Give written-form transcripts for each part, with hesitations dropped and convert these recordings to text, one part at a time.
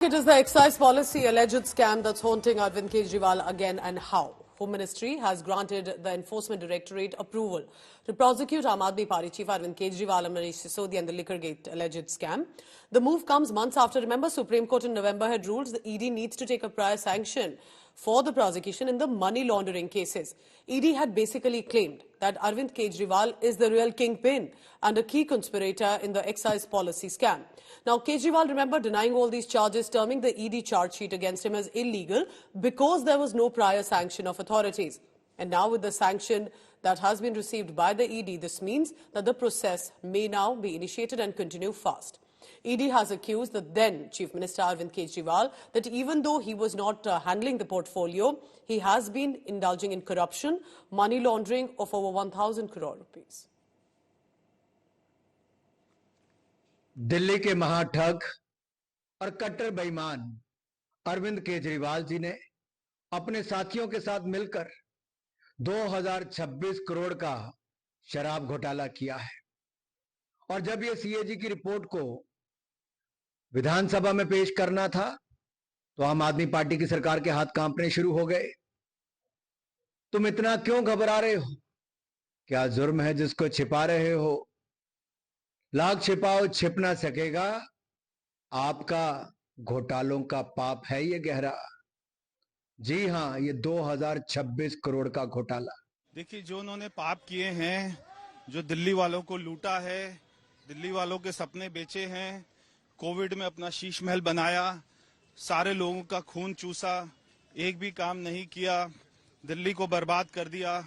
It is the excise policy alleged scam that's haunting Arvind Kejriwal again, and how. Home Ministry has granted the Enforcement Directorate approval to prosecute Aam Aadmi Party Chief Arvind Kejriwal and Manish Sisodiya and the Liquorgate alleged scam. The move comes months after, remember, Supreme Court in November had ruled the ED needs to take a prior sanction for the prosecution in the money laundering cases. ED had basically claimed that Arvind Kejriwal is the real kingpin and a key conspirator in the excise policy scam. Now, Kejriwal, remember, denying all these charges, terming the ED charge sheet against him as illegal because there was no prior sanction of authorities. And now with the sanction that has been received by the ED, this means that the process may now be initiated and continue fast. ED has accused the then Chief Minister Arvind Kejriwal that even though he was not handling the portfolio, he has been indulging in corruption, money laundering of over 1,000 crore rupees. Delhi के महाठग और कट्टर बेईमान अरविंद केजरीवाल जी ने अपने साथियों के साथ मिलकर 2026 करोड़ का शराब घोटाला किया है। और जब ये सीएजी की रिपोर्ट को विधानसभा में पेश करना था तो आम आदमी पार्टी की सरकार के हाथ कांपने शुरू हो गए। तुम इतना क्यों घबरा रहे हो? क्या जुर्म है जिसको छिपा रहे हो? लाख छिपाओ छिप ना सकेगा, आपका घोटालों का पाप है ये गहरा। जी हां, ये 2026 करोड़ का घोटाला। देखिए, जो उन्होंने पाप किए हैं, जो दिल्ली वालों को लूटा है, दिल्ली वालों के सपने बेचे हैं, कोविड में अपना शीश महल बनाया, सारे लोगों का खून चूसा, एक भी काम नहीं किया, दिल्ली को बर्बाद कर दिया।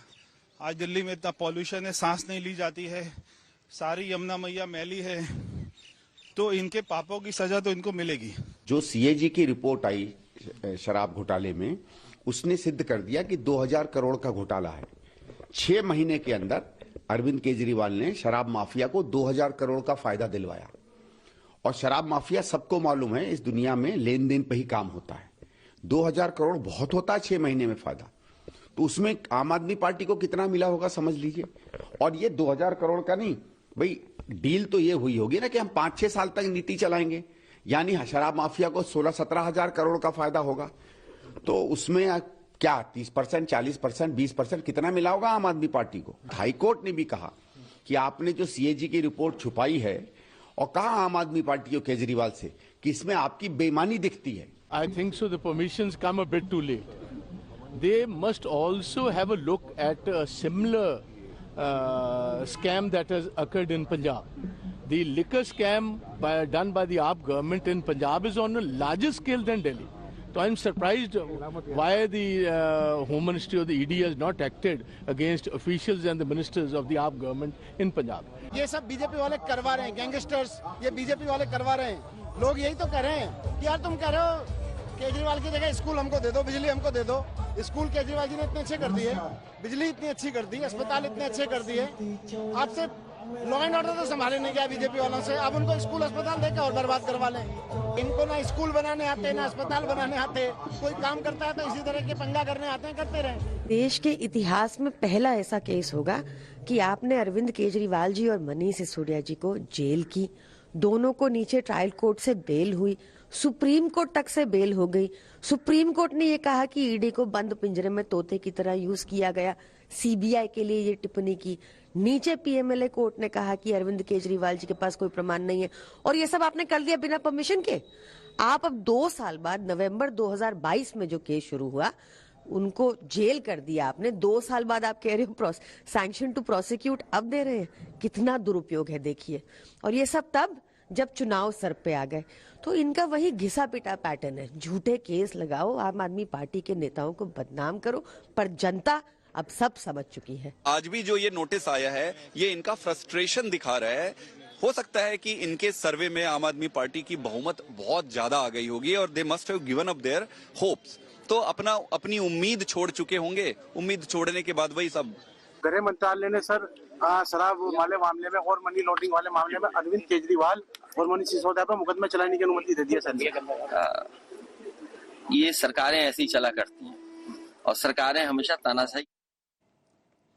आज दिल्ली में इतना पॉल्यूशन है, सांस नहीं ली जाती है, सारी यमुना मैया मैली है, तो इनके पापों की सजा तो इनको मिलेगी। जो सीएजी की रिपोर्ट आई शराब घोटाले में, उसने सिद्ध कर दिया कि 2000 करोड़ का घोटाला है। 6 महीने के अंदर अरविंद केजरीवाल ने शराब माफिया को 2000 करोड़ का फायदा दिलवाया। और शराब माफिया, सबको मालूम है, इस दुनिया में लेन देन पे ही काम होता है। 2000 करोड़ बहुत होता है 6 महीने में फायदा। तो उसमें आम आदमी पार्टी को कितना मिला होगा समझ लीजिए। और ये 2000 करोड़ का नहीं भाई, डील तो ये हुई होगी ना कि हम 5-6 साल तक नीति चलाएंगे, यानी शराब माफिया को 16-17 हजार करोड़ का फायदा होगा। तो उसमें क्या 30%, 40%, 20% कितना मिला होगा आम आदमी पार्टी को? हाईकोर्ट ने भी कहा कि आपने जो सीएजी की रिपोर्ट छुपाई है, और कहा आम आदमी पार्टी और केजरीवाल से कि इसमें आपकी बेईमानी दिखती है। I think so. The permissions come a bit too late. They must also have a look at a similar scam that has occurred in Punjab. The liquor scam done by the AAP government in Punjab is on a larger scale than Delhi. So I'm surprised why the Home Ministry or the ED has not acted against officials and the ministers of the AAP government in Punjab. ये सब BJP वाले करवा रहे हैं, gangsters ये BJP वाले करवा रहे हैं। लोग यही तो कह रहे हैं कि यार तुम कह रहे हो केजरीवाल की जगह स्कूल हमको दे दो, बिजली हमको दे दो। स्कूल केजरीवाल जी ने इतने अच्छे कर दिए, बिजली इतनी अच्छी कर दी, अस्पताल इतने अच्छे कर दिए। आपसे लॉ एंड ऑर्डर तो संभाले नहीं गया बीजेपी वालों से, अब उनको स्कूल अस्पताल देकर और बर्बाद करवा लें। इनको ना स्कूल बनाने आते, ना अस्पताल बनाने आते, कोई काम करता है तो इसी तरह के पंगा करने आते हैं, करते रहे। देश के इतिहास में पहला ऐसा केस होगा कि आपने अरविंद केजरीवाल जी और मनीष सिसोदिया जी को जेल की, दोनों को नीचे ट्रायल कोर्ट से बेल हुई, सुप्रीम कोर्ट तक से बेल हो गई। सुप्रीम कोर्ट ने ये कहा कि ईडी को बंद पिंजरे में तोते की तरह यूज किया गया, सीबीआई के लिए ये टिप्पणी की। नीचे पीएमएलए कोर्ट ने कहा कि अरविंद केजरीवाल जी के पास कोई प्रमाण नहीं है, और ये सब आपने कर लिया बिना परमिशन के। आप अब 2 साल बाद नवंबर 2022 में जो केस शुरू हुआ, उनको जेल कर दिया आपने। 2 साल बाद आप कह रहे हो सैंक्शन टू प्रोसिक्यूट अब दे रहे हैं। कितना दुरुपयोग है देखिए। और ये सब तब जब चुनाव सर पे आ गए। तो इनका वही घिसा पिटा पैटर्न है, झूठे केस लगाओ, आम आदमी पार्टी के नेताओं को बदनाम करो, पर जनता अब सब समझ चुकी है। आज भी जो ये नोटिस आया है, ये इनका फ्रस्ट्रेशन दिखा रहा है। हो सकता है कि इनके सर्वे में आम आदमी पार्टी की बहुमत बहुत ज्यादा आ गई होगी और they must have given up their hopes. तो अपनी उम्मीद छोड़ चुके होंगे। उम्मीद छोड़ने के बाद वही सब। गृह मंत्रालय ने सर शराब वाले मामले में और मनी लॉन्ड्रिंग वाले मामले में अरविंद केजरीवाल और मनीष सिसोदिया पर मुकदमा चलाने की अनुमति दे दी है सर। ये सरकारें ऐसी चला करती हैं और सरकारें हमेशा तानाशाही